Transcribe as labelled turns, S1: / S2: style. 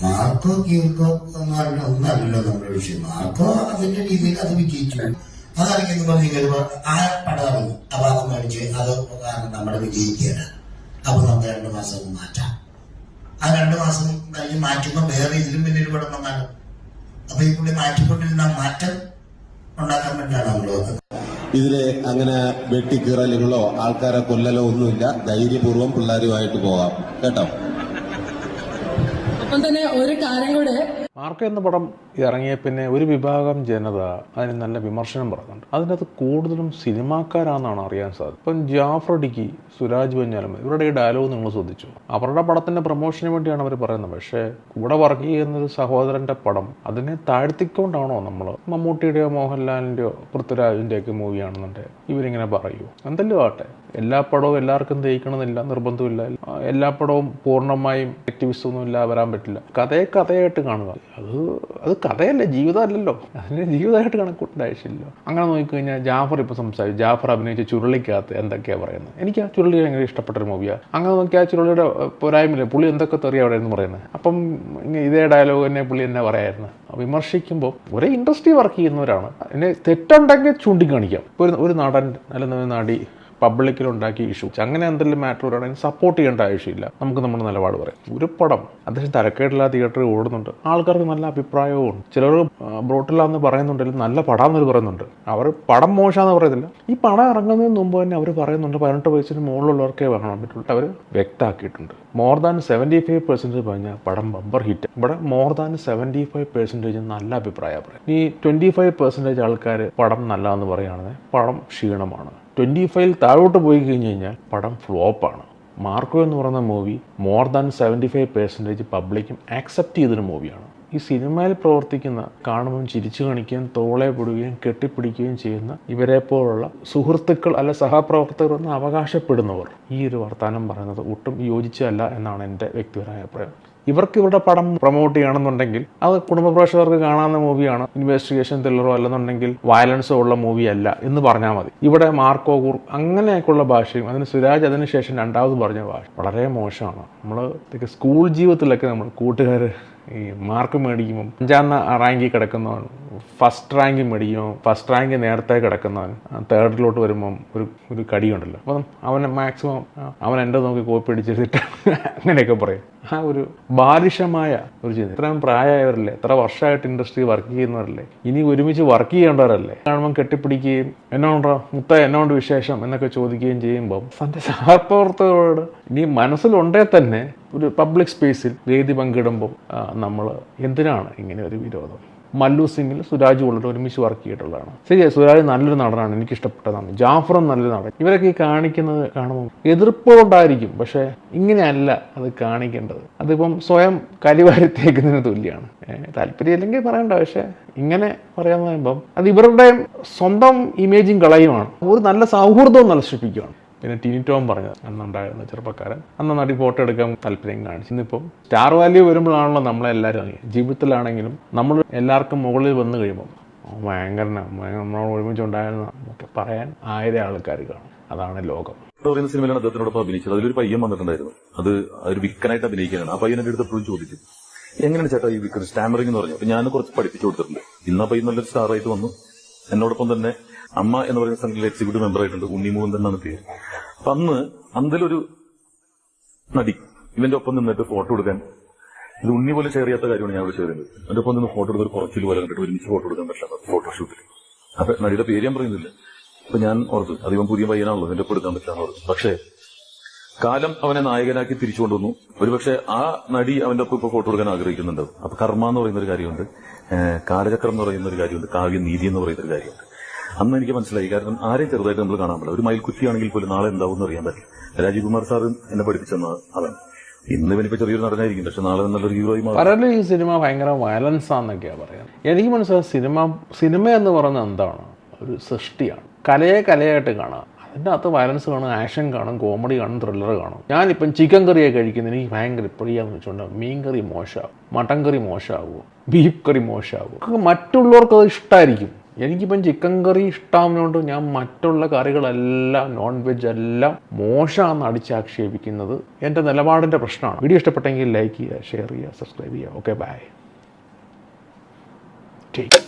S1: Marco കീർക്കോ എന്ന് പറഞ്ഞ ഒന്നല്ലല്ലോ നമ്മുടെ വിഷയം. മാർക്കോ അതിന്റെ രീതിയിൽ അത് വിജയിച്ചു. അതറിയുമ്പോൾ നിങ്ങൾ ആ പടം ഇറങ്ങി അപ്പൊ അത് മേടിച്ച് അത് കാരണം നമ്മുടെ വിജയിക്കുകയാണ്. അപ്പൊ നമുക്ക് 2 മാസം മാറ്റാം. ആ 2 മാസം കഴിഞ്ഞ് മാറ്റുമ്പോൾ വേറെ ഇതിലും വലിയൊരു പടം വന്നാലും അപ്പൊ ഈ പുള്ളി മാറ്റിക്കൊണ്ടിരുന്ന മാറ്റം ഉണ്ടാക്കാൻ വേണ്ടിയാണ് നമ്മൾ വന്നത്.
S2: ഇതില് അങ്ങനെ വെട്ടിക്കീറലുകളോ ആൾക്കാരെ കൊല്ലലോ ഒന്നുമില്ല. ധൈര്യപൂർവ്വം പിള്ളേരുമായിട്ട് പോകാം കേട്ടോ.
S3: ഒപ്പം തന്നെ ഒരു കാര്യം കൂടെ,
S4: മാർക്കോ എന്ന പടം ഇറങ്ങിയ പിന്നെ ഒരു വിഭാഗം ജനത അതിന് നല്ല വിമർശനം പറയുന്നുണ്ട്. അതിനകത്ത് കൂടുതലും സിനിമാക്കാരാണെന്നാണ് അറിയാൻ സാധിക്കും. ഇപ്പം ജാഫർ ഇടുക്കി, സുരാജ് വെഞ്ഞാലമ്മ ഇവരുടെ ഈ ഡയലോഗ് നിങ്ങൾ ശ്രദ്ധിച്ചു. അവരുടെ പടത്തിന്റെ പ്രൊമോഷന് വേണ്ടിയാണ് അവർ പറയുന്നത്. പക്ഷേ കൂടെ വർക്ക് ചെയ്യുന്നൊരു സഹോദരന്റെ പടം അതിനെ താഴ്ത്തിക്കൊണ്ടാണോ നമ്മൾ മമ്മൂട്ടിയുടെയോ മോഹൻലാലിന്റെയോ പൃഥ്വിരാജിന്റെയൊക്കെ മൂവിയാണെന്നുണ്ടെങ്കിൽ ഇവരിങ്ങനെ പറയൂ? എന്തെല്ലോ ആട്ടെ, എല്ലാ പടവും എല്ലാവർക്കും ദഹിക്കണമെന്നില്ല, നിർബന്ധമില്ല. എല്ലാ പടവും പൂർണ്ണമായും ആക്ടിവിസ്റ്റ് ഒന്നും ഇല്ല, വരാൻ പറ്റില്ല. കഥയായിട്ട് കാണുക. അത് കഥയല്ലേ, ജീവിതമല്ലല്ലോ. അതിന് ജീവിതമായിട്ട് കണക്കൂട്ടേണ്ട ആവശ്യമില്ലല്ലോ. അങ്ങനെ നോക്കിക്കഴിഞ്ഞാൽ ജാഫർ ഇപ്പോൾ സംസാരിച്ചു. ജാഫർ അഭിനയിച്ച ചുരുളിക്കകത്ത് എന്തൊക്കെയാണ് പറയുന്നത്. എനിക്ക് ആ ചുരുളി ഭയങ്കര ഇഷ്ടപ്പെട്ടൊരു മൂവിയാണ്. അങ്ങനെ നോക്കിയാൽ ആ ചുരുളിയുടെ പോരായ്മയില്ലേ, പുള്ളി എന്തൊക്കെ തെറിയ അവിടെ എന്ന് പറയുന്നത്. അപ്പം ഇതേ ഡയലോഗ് തന്നെ പുള്ളി എന്നെ പറയായിരുന്നു. വിമർശിക്കുമ്പോൾ ഒരേ ഇൻഡസ്ട്രി വർക്ക് ചെയ്യുന്നവരാണ്. എന്നെ തെറ്റുണ്ടെങ്കിൽ ചൂണ്ടിക്കാണിക്കാം. ഒരു നടൻ അല്ലെങ്കിൽ നടി പബ്ലിക്കിലുണ്ടാക്കി ഇഷ്യൂ അങ്ങനെ എന്തെങ്കിലും മാറ്റർ വരാണെങ്കിൽ സപ്പോർട്ട് ചെയ്യേണ്ട ആവശ്യമില്ല. നമുക്ക് നമ്മുടെ നിലപാട് പറയാം. ഒരു പടം അദ്ദേഹം തരക്കേടില്ല തിയേറ്ററിൽ ഓടുന്നുണ്ട്, ആൾക്കാർക്ക് നല്ല അഭിപ്രായവും ഉണ്ട്. ചിലർ ബ്രോട്ടില്ലാന്ന് പറയുന്നുണ്ടെങ്കിലും നല്ല പടാന്നവർ പറയുന്നുണ്ട്. അവർ പടം മോശമാണെന്ന് പറയുന്നില്ല. ഈ പടം ഇറങ്ങുന്നതിന് മുമ്പ് തന്നെ അവർ പറയുന്നുണ്ട് 18 വയസ്സിന് മുകളിലുള്ളവർക്കേ കാണാൻ പറ്റുള്ളൂ. അവർ വ്യക്തമാക്കിയിട്ടുണ്ട്. മോർ ദാൻ 75% പറഞ്ഞാൽ പടം ബമ്പർ ഹിറ്റ്. ഇവിടെ മോർ ദാൻ 75% നല്ല അഭിപ്രായം പറയും. ഈ 25% ആൾക്കാർ പടം നല്ലതെന്ന് പറയുകയാണെങ്കിൽ പടം ക്ഷീണമാണ്. 25 താഴോട്ട് പോയി കഴിഞ്ഞ് കഴിഞ്ഞാൽ പടം ഫ്ലോപ്പാണ്. മാർക്കോ എന്ന് പറയുന്ന മൂവി മോർ ദാൻ 75% പബ്ലിക്കും ആക്സെപ്റ്റ് ചെയ്തൊരു മൂവിയാണ്. ഈ സിനിമയിൽ പ്രവർത്തിക്കുന്ന, കാണുമ്പോൾ ചിരിച്ചു കാണിക്കുകയും തോളെ പിടുകയും കെട്ടിപ്പിടിക്കുകയും ചെയ്യുന്ന ഇവരെ പോലുള്ള സുഹൃത്തുക്കൾ അല്ല സഹപ്രവർത്തകർ എന്ന് അവകാശപ്പെടുന്നവർ ഈ ഒരു വർത്തമാനം പറയുന്നത് ഒട്ടും യോജിച്ചതല്ല എന്നാണ് എൻ്റെ വ്യക്തിപരമായ അഭിപ്രായം. ഇവർക്ക് ഇവരുടെ പടം പ്രൊമോട്ട് ചെയ്യണമെന്നുണ്ടെങ്കിൽ അത് കുടുംബ പ്രേക്ഷകർക്ക് കാണാവുന്ന മൂവിയാണ്, ഇൻവെസ്റ്റിഗേഷൻ ത്രില്ലറോ അല്ലെന്നുണ്ടെങ്കിൽ വയലൻസോ ഉള്ള മൂവിയല്ല എന്ന് പറഞ്ഞാൽ മതി. ഇവിടെ മാർക്കോ അങ്ങനെയൊക്കെയുള്ള ഭാഷയും അതിന് സുരാജ് അതിനുശേഷം രണ്ടാമത് പറഞ്ഞ ഭാഷ വളരെ മോശമാണ്. നമ്മൾ സ്കൂൾ ജീവിതത്തിലൊക്കെ നമ്മൾ കൂട്ടുകാർ ഈ മാർക്ക് മേടിക്കുമ്പം 5ാം റാങ്കിൽ കിടക്കുന്നവൻ ഫസ്റ്റ് റാങ്ക് മേടിക്കുമ്പോൾ ഫസ്റ്റ് റാങ്ക് നേരത്തെ കിടക്കുന്നവൻ തേർഡിലോട്ട് വരുമ്പം ഒരു കടിയുണ്ടല്ലോ. അപ്പം അവനെ മാക്സിമം അവൻ എൻ്റെ നോക്കി കോപ്പി അടിച്ചിട്ട് അങ്ങനെയൊക്കെ പറയും. ആ ഒരു ബാലിഷമായ ഒരു ചിന്ത. ഇത്രയും പ്രായമായവരല്ലേ, എത്ര വർഷമായിട്ട് ഇൻഡസ്ട്രി വർക്ക് ചെയ്യുന്നവരല്ലേ, ഇനി ഒരുമിച്ച് വർക്ക് ചെയ്യേണ്ടവരല്ലേ, കാണുമ്പം കെട്ടിപ്പിടിക്കുകയും എന്നോണ്ടോ എന്നോണ്ട് വിശേഷം എന്നൊക്കെ ചോദിക്കുകയും ചെയ്യുമ്പം തൻ്റെ സഹപ്രവർത്തകരോട് ഇനി മനസ്സിലുണ്ടേ തന്നെ ഒരു പബ്ലിക് സ്പേസിൽ വേദി പങ്കിടുമ്പം നമ്മൾ എന്തിനാണ് ഇങ്ങനെ ഒരു വിരോധം? മല്ലു സിംഗിൽ സുരാജ് ഉള്ളത് ഒരുമിച്ച് വർക്ക് ചെയ്തിട്ടുള്ളതാണ്. ശരിയാണ്, സുരാജ് നല്ലൊരു നടനാണ്, എനിക്കിഷ്ടപ്പെട്ടതാണ്. ജാഫറും നല്ലൊരു നടൻ. ഇവരൊക്കെ ഈ കാണിക്കുന്നത് കാണുമ്പോൾ എതിർപ്പുകൊണ്ടായിരിക്കും, പക്ഷേ ഇങ്ങനെയല്ല അത് കാണിക്കേണ്ടത്. അതിപ്പം സ്വയം കരിവാരിത്തേക്കുന്നതിന് തുല്യമാണ്. താല്പര്യമില്ലെങ്കിൽ പറയണ്ട, പക്ഷേ ഇങ്ങനെ പറയാന്ന് പറയുമ്പം അത് ഇവരുടെ സ്വന്തം ഇമേജും കളയുമാണ്. ഒരു നല്ല സൗഹൃദവും നശിപ്പിക്കുകയാണ്. പിന്നെ ടിനി ടോം പറഞ്ഞത് അന്നുണ്ടായിരുന്ന ചെറുപ്പക്കാരൻ അന്ന് നടി ഫോട്ടോ എടുക്കാൻ താല്പര്യം കാണിച്ചു. ഇന്നിപ്പം സ്റ്റാർ വാല്യൂ വരുമ്പോഴാണല്ലോ നമ്മളെല്ലാവരും അറിയാം. ജീവിതത്തിലാണെങ്കിലും നമ്മൾ എല്ലാവർക്കും മുകളിൽ വന്നു കഴിയുമ്പം ഭയങ്കര നമ്മളോട് ഒരുമിച്ചുണ്ടായിരുന്ന ഒക്കെ പറയാൻ 1000 ആൾക്കാർ കാണും. അതാണ് ലോകം.
S5: പറയുന്ന സിനിമയിലാണ് അദ്ദേഹത്തിനോടൊപ്പം അഭിനയിച്ചത്. അതിലൊരു പയ്യൻ വന്നിട്ടുണ്ടായിരുന്നു. അത് ഒരു വിക്കനായിട്ട് അഭിനയിക്കാനാണ്. ആ പയ്യൻ എൻ്റെ അടുത്ത് എപ്പോഴും ചോദിച്ചു, എങ്ങനെയാണ് ചേട്ടാ ഈ വിക്കൻ സ്റ്റാമറിംഗ് എന്ന് പറഞ്ഞു. അപ്പൊ ഞാൻ കുറച്ച് പഠിപ്പിച്ചു കൊടുത്തിട്ടുണ്ട്. ഇന്ന് ആ പയ്യൻ നല്ലൊരു സ്റ്റാറായിട്ട് വന്നു. എന്നോടൊപ്പം തന്നെ അമ്മ എന്ന് പറയുന്ന സംഘത്തിലെ എക്സിക്യൂട്ടീവ് മെമ്പർ ആയിട്ടുണ്ട്. ഉണ്ണിമൂഹൻ എന്നാണ് പേര്. അപ്പൊ അന്നിലൊരു നടി ഇവന്റെ ഒപ്പം നിന്നിട്ട് ഫോട്ടോ എടുക്കാൻ, ഇത് ഉണ്ണി പോലെ ഷെയർ ചെയ്യാത്ത കാര്യമാണ് ഞാൻ ഷെയർ ചെയ്യുന്നത്. എന്റെ ഒപ്പം നിന്ന് ഫോട്ടോ എടുത്തൊരു കുറച്ചിൽ പോലെ കണ്ടിട്ട് ഒരുമിച്ച് ഫോട്ടോ എടുക്കാൻ പറ്റില്ല ഫോട്ടോഷൂട്ടിൽ. അപ്പൊ നടിയുടെ പേര് ഞാൻ പറയുന്നില്ല. അപ്പൊ ഞാൻ ഓർത്തു അതിവൻ പുതിയ പയ്യനാണല്ലോ, എന്റെ ഒപ്പം എടുക്കാൻ പറ്റില്ല ഓർത്തു. പക്ഷേ കാലം അവനെ നായകനാക്കി തിരിച്ചു കൊണ്ടുവന്നു. ഒരുപക്ഷെ ആ നടി അവന്റെ ഒപ്പം ഇപ്പൊ ഫോട്ടോ എടുക്കാൻ ആഗ്രഹിക്കുന്നുണ്ടാവും. അപ്പൊ കർമ്മ എന്ന് പറയുന്ന ഒരു കാര്യമുണ്ട്, കാലചക്രം എന്ന് പറയുന്ന ഒരു കാര്യമുണ്ട്, കാവ്യനീതി എന്ന് പറയുന്ന ഒരു കാര്യമുണ്ട്. അന്ന് എനിക്ക് മനസ്സിലായി. കാരണം ആരെയും ചെറുതായിട്ട് നമ്മൾ കാണാൻ പറ്റില്ല. ഒരു മയിൽക്കുറ്റിയാണെങ്കിൽ പോലും നാളെ എന്താവും അറിയാൻ പറ്റില്ല. രാജീവ് കുമാർ സാർ എന്നെ പഠിപ്പിച്ചെന്ന അവൻ ഇന്ന് ഇവനിപ്പോ ചെറിയൊരു നടനായിരിക്കും, പക്ഷെ നാളെ നല്ലൊരു ഹീറോയി മാറും.
S4: ഈ സിനിമ ഭയങ്കര വയലൻസ് ആണെന്നൊക്കെയാണ് പറയുന്നത്. എനിക്ക് മനസ്സിലായി സിനിമ എന്ന് പറയുന്നത് എന്താണ്? ഒരു സൃഷ്ടിയാണ്. കലയായിട്ട് കാണാം. അതിൻ്റെ അകത്ത് വയലൻസ് കാണും, ആക്ഷൻ കാണും, കോമഡി കാണും, ത്രില്ലർ കാണും. ഞാനിപ്പം ചിക്കൻ കറിയൊക്കെ കഴിക്കുന്നത് എനിക്ക് ഭയങ്കര ഇപ്പോഴാന്ന് വെച്ചുകൊണ്ട് മീൻ കറി മോശമാവും, മട്ടൻ കറി മോശമാവുമോ, ബീഫ് കറി മോശമാവുമോ, മറ്റുള്ളവർക്ക് അത് ഇഷ്ടമായിരിക്കും. എനിക്കിപ്പം ചിക്കൻ കറി ഇഷ്ടമാവുന്നതുകൊണ്ട് ഞാൻ മറ്റുള്ള കറികളെല്ലാം നോൺ വെജ് എല്ലാം മോശമാണെന്ന് അടിച്ചാക്ഷേപിക്കുന്നത് എൻ്റെ നിലപാടിൻ്റെ പ്രശ്നമാണ്. വീഡിയോ ഇഷ്ടപ്പെട്ടെങ്കിൽ ലൈക്ക് ചെയ്യുക, ഷെയർ ചെയ്യുക, സബ്സ്ക്രൈബ് ചെയ്യുക. Okay, by. ടേക്ക്